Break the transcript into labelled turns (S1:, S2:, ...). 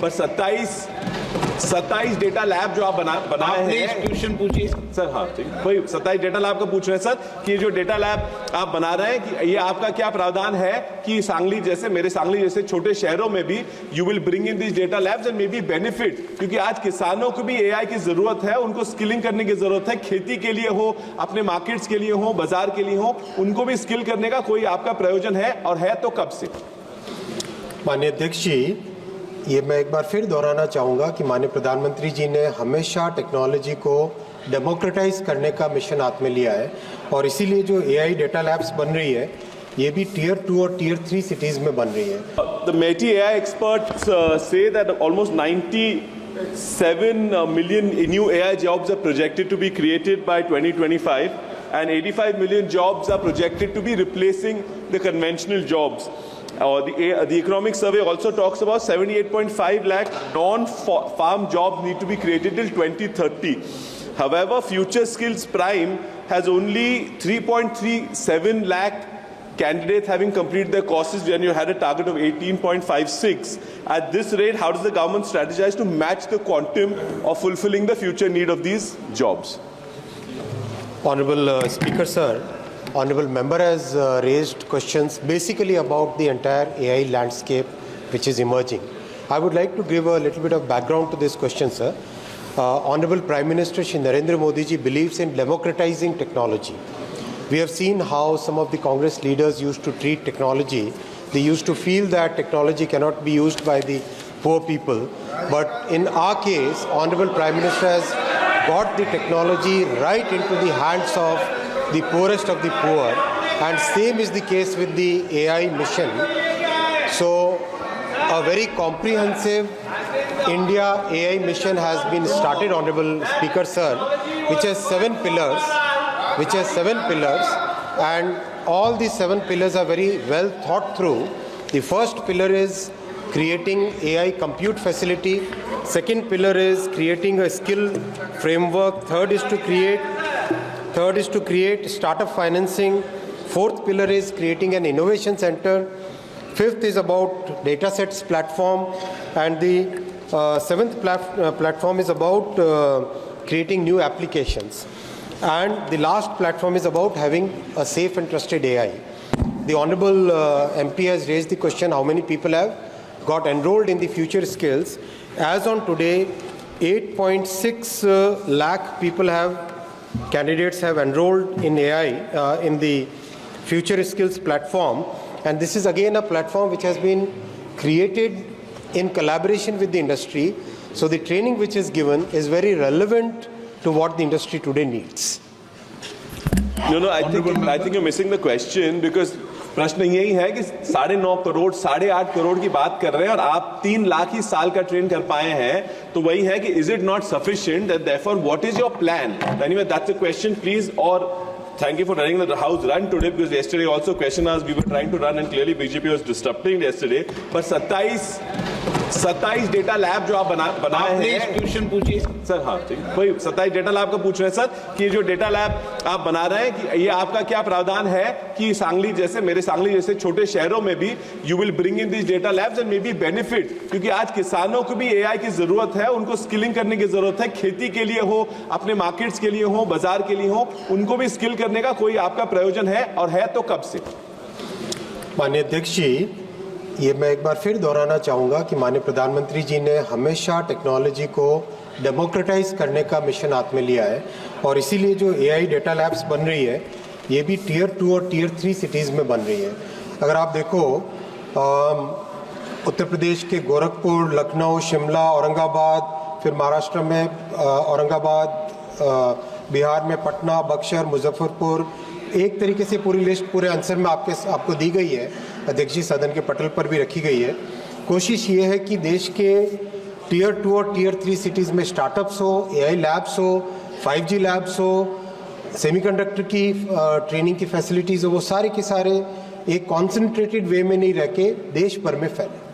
S1: पर 27 data lab जो आप बनाए हैं।
S2: क्वेश्चन पूछिए
S1: सर। हाँ ठीक, वही 27 डेटा लैब का पूछ रहे हैं सर कि जो डेटा लैब आप बना रहे हैं कि ये आपका क्या प्रावधान है कि सांगली जैसे मेरे सांगली जैसे छोटे शहरों में भी you will bring in this data labs and may be benefit, क्योंकि आज किसानों को भी एआई की जरूरत है, उनको स्किलिंग करने की जरूरत है, खेती के लिए हो, अपने मार्केट्स के लिए हो, बाजार के लिए हो, उनको भी स्किल करने का कोई आपका प्रयोजन है और है तो कब से?
S3: माननीय अध्यक्ष जी, ये मैं एक बार फिर दोहराना चाहूँगा कि माननीय प्रधानमंत्री जी ने हमेशा टेक्नोलॉजी को डेमोक्रेटाइज करने का मिशन हाथ में लिया है और इसीलिए जो एआई डेटा लैब्स बन रही है ये भी टियर 2 और टियर 3 सिटीज में बन रही है।
S1: The MeitY AI experts say that almost 97 million new AI jobs are projected to be created by 2025 and 85 million jobs are projected to be replacing the conventional jobs. The economic survey also talks about 78.5 lakh non-farm jobs need to be created till 2030. However, Future Skills Prime has only 3.37 lakh candidates having completed their courses when you had a target of 18.56. At this rate, how does the government strategize to match the quantum of fulfilling the future need of these jobs?
S3: Honorable Speaker Sir, Honorable Member has raised questions basically about the entire AI landscape which is emerging. I would like to give a little bit of background to this question, sir. Honorable Prime Minister Shri Narendra Modi ji believes in democratizing technology. We have seen how some of the Congress leaders used to treat technology. They used to feel that technology cannot be used by the poor people. But in our case, Honorable Prime Minister has got the technology right into the hands of the poorest of the poor, and same is the case with the AI mission. So a very comprehensive India AI mission has been started, Honorable Speaker Sir, which has 7 pillars, and all these 7 pillars are very well thought through. The first pillar is creating AI compute facility. Second pillar is creating a skill framework. Third is to create startup financing. Fourth pillar is creating an innovation center. Fifth is about datasets platform, and the seventh platform is about creating new applications. And the last platform is about having a safe and trusted AI. The Honorable MP has raised the question how many people have got enrolled in the Future Skills. As on today, 8.6 lakh people candidates have enrolled in AI in the Future Skills platform, and this is again a platform which has been created in collaboration with the industry. So the training which is given is very relevant to what the industry today needs.
S1: No, I think you're missing the question, because प्रश्न यही है कि 9.5 करोड़ 8.5 करोड़ की बात कर रहे हैं और आप 3 लाख ही साल का ट्रेन कर पाए हैं, तो वही है कि is it not sufficient, that therefore what is your plan? Anyway that's a question please, और thank you for running the house run today, because yesterday also question asked we were trying to run and clearly BJP was disrupting yesterday. पर 27 data lab जो आप बनाए हैं।
S2: Question पूछिए
S1: sir. हाँ ठीक, वही 27 डेटा लैब का पूछ रहे हैं सर कि जो डेटा लैब आप बना रहे हैं कि ये आपका क्या प्रावधान है कि सांगली जैसे मेरे सांगली जैसे छोटे शहरों में भी you will bring in this data labs and may be benefit, क्योंकि आज किसानों को भी एआई की जरूरत है, उनको स्किलिंग करने की जरूरत है, खेती के लिए हो, अपने मार्केट्स के लिए हो, बाजार के लिए हो, उनको भी स्किल करने का कोई आपका प्रयोजन है और है तो कब से?
S3: माननीय अध्यक्ष जी, ये मैं एक बार फिर दोहराना चाहूँगा कि माननीय प्रधानमंत्री जी ने हमेशा टेक्नोलॉजी को डेमोक्रेटाइज करने का मिशन हाथ में लिया है और इसीलिए जो एआई डेटा लैब्स बन रही है ये भी टियर 2 और टियर 3 सिटीज़ में बन रही है। अगर आप देखो उत्तर प्रदेश के गोरखपुर, लखनऊ, शिमला, औरंगाबाद, फिर महाराष्ट्र में औरंगाबाद, बिहार में पटना, बक्सर, मुजफ्फरपुर, एक तरीके से पूरी लिस्ट पूरे आंसर में आपको दी गई है, अध्यक्ष जी सदन के पटल पर भी रखी गई है। कोशिश ये है कि देश के टियर 2 और टियर 3 सिटीज़ में स्टार्टअप्स हो, एआई लैब्स हो, 5G लैब्स हो, सेमीकंडक्टर की ट्रेनिंग की फैसिलिटीज़ हो, वो सारे के सारे एक कॉन्सेंट्रेटेड वे में नहीं रह के देश भर में फैले।